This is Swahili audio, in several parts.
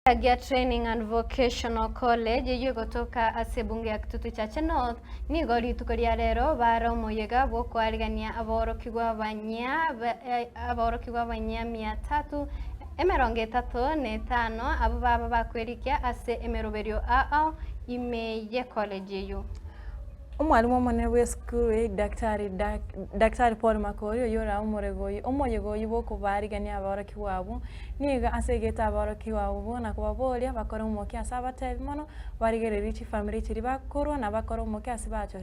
Gear Training and Vocational College iyo gotoka ase bunge ya Kitutu Chache North ni gori tukoria rero baro moyega bwo kwarigania aborokigwa banya 335 abo baba bakwerikia ase emeroberio ao imeye college iyo. Umwalimu omone w'esukuru Daktari Paul Makori yora omoyegoyi boko barigania aboroki wabo niga asegeta aboroki wabo na kubabolia bakora umuki asaba mono barigereri chi family chiri bakoro na bakora umuki asibacho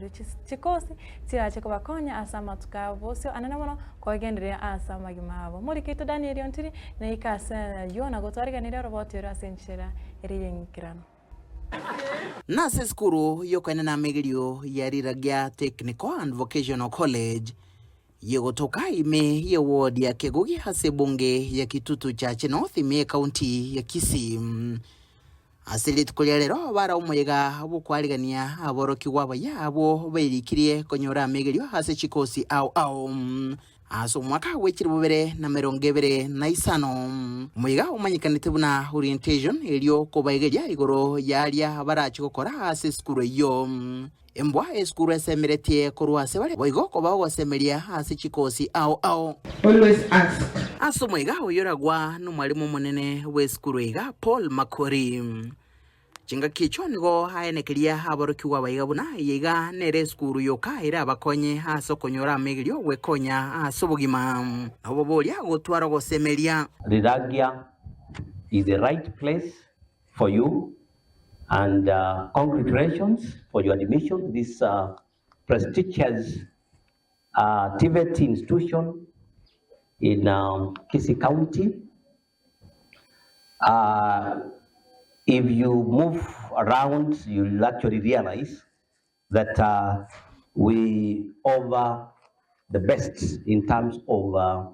chikosi tirache ko bakonya asama tukabo sio anana mono kogenderea asama gimabo muri kito Daniel Ontiri na ikasa yona gotwariganira robot yora senchera eriyengirano. Nase skuru yokaina na megirio yariragia Technical and Vocational College yegotoka ime ya ward ya Kegogi hase bunge ya Kitutu Chache North ime county ya Kisii. Asili tukulia lero bara umwega bukwarigania aboroki waba yabo berikirie konyora megirio hase chikosi au aso mwaka wechiri bubere na 2025 muiga umanyikanite buna orientation elio kobayegeria igoro yaria barachi gukora ase skuru iyo embwa eskuru esemeretie kurwase bale boigo koba gosemeria ase chikosi au always ask aso muiga uyoragwa no mwalimu munene we skuru iga Paul Makori chinga kicho nigo haenekeria aboroki wabaiga buna yiga nere skuru yoka ira bakonye aso konyora megirio wekonya aso bugima obobolia gotwara gosemeria. Riragia is the right place for you and congratulations for your admission to this prestigious TVET institution in Kisii County. If you move around, you'll actually realize that we offer the best in terms of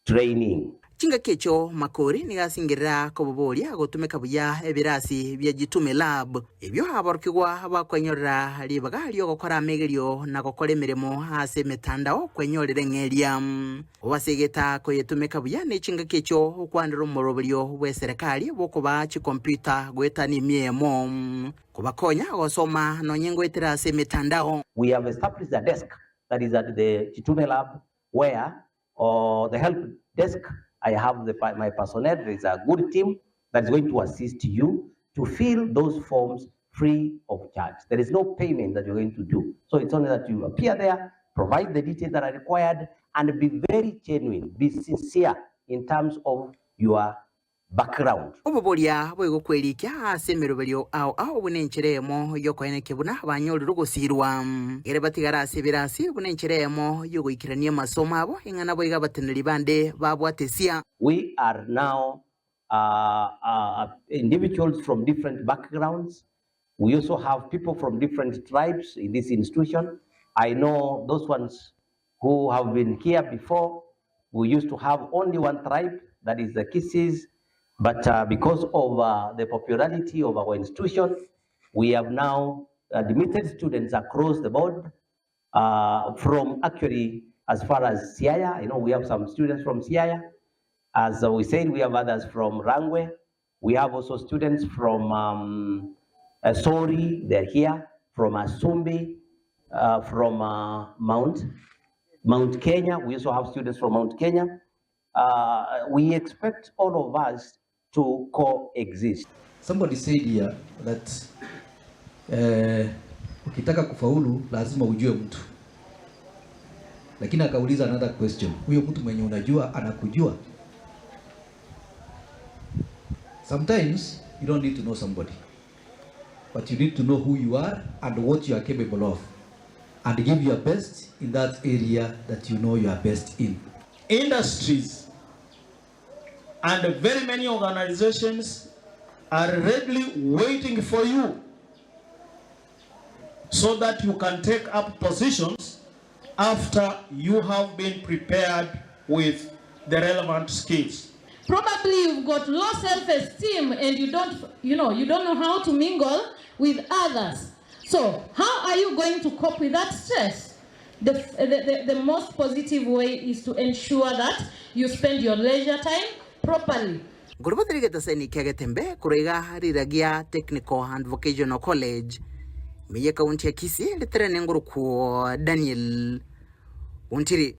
training. Chinga kecho Makori nigasingira kobobolia gotumeka buya ebirasi bya Gitume Lab ebyo aborokigwa bakwenyorera libaga lyo gukora megerio na gukora emirimo hase metandao kwenyorere ngeria obasegeta ko yetumeka buya ne chinga kecho okwandira umoroberio bwe serikali bokuba chi computer gweta ni miemo kubakonya gosoma no nyengo eterase metandao. We have established a desk that is at the Gitume Lab where the help desk I have my personnel. There is a good team that is going to assist you to fill those forms free of charge. There is no payment that you're going to do. So it's only that you appear there, provide the details that are required, and be very genuine, be sincere in terms of your background. Obobolia bwego kwelikia asemeroberio au bunencheremo yokoeneke buna abanyolero gosirwa ere batigara sebirasi bunencheremo yogoikirania masomo abo ingana boiga bateneri bande babwatesia. We are now individuals from different backgrounds. We also have people from different tribes in this institution. I know those ones who have been here before. We used to have only one tribe, that is the Kisis. But because of the popularity of our institution, we have now admitted students across the board from actually as far as Siaya. You know, we have some students from Siaya. As we said, we have others from Rangwe. We have also students from Sori, they're here, from Asumbi, from Mount Kenya. We also have students from Mount Kenya. We expect all of us to coexist. Somebody said here that ukitaka kufaulu lazima ujue mtu. Lakini akauliza another question. Huyo mtu mwenye unajua anakujua? Sometimes you don't need to know somebody. But you need to know who you are and what you are capable of. And give your best in that area that you know you are best in. Industries and very many organizations are readily waiting for you so that you can take up positions after you have been prepared with the relevant skills. Probably you've got low self-esteem and you don't know how to mingle with others. So how are you going to cope with that stress? The most positive way is to ensure that you spend your leisure time properly. Ngurubadiri getasaini kia getembe kuraiga riragia Technical and Vocational College miye kaunti ya Kisii litere nguruku Daniel Untiri.